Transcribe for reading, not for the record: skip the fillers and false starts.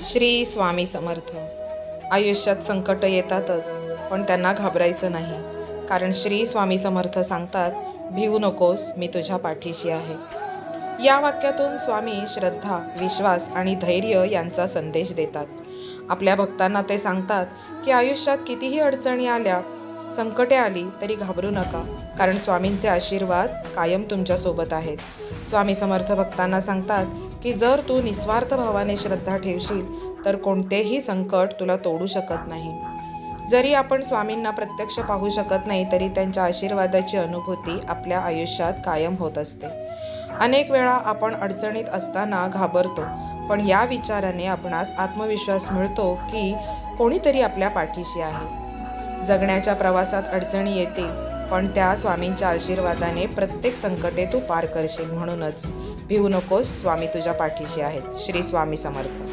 श्री स्वामी समर्थ. आयुष्यात संकट येतातच, पण त्यांना घाबरायचं नाही. कारण श्री स्वामी समर्थ सांगतात, भिवू नकोस, मी तुझ्या पाठीशी आहे. या वाक्यातून स्वामी श्रद्धा, विश्वास आणि धैर्य यांचा संदेश देतात. आपल्या भक्तांना ते सांगतात की आयुष्यात कितीही अडचणी आल्या, संकटे आली तरी घाबरू नका, कारण स्वामींचे आशीर्वाद कायम तुमच्यासोबत आहेत. स्वामी समर्थ भक्तांना सांगतात की जर तू निस्वार्थ भावाने श्रद्धा ठेवशील तर कोणतेही संकट तुला तोडू शकत नाही. जरी आपण स्वामींना प्रत्यक्ष पाहू शकत नाही तरी त्यांच्या आशीर्वादाची अनुभूती आपल्या आयुष्यात कायम होत असते. अनेक वेळा आपण अडचणीत असताना घाबरतो, पण या विचाराने आपणास आत्मविश्वास मिळतो की कोणीतरी आपल्या पाठीशी आहे. जगण्याच्या प्रवासात अडचणी येतील, पण त्या स्वामींच्या आशीर्वादाने प्रत्येक संकटे तू पार करशील. म्हणूनच भिवू नकोस, स्वामी तुझ्या पाठीशी आहेत. श्री स्वामी समर्थ.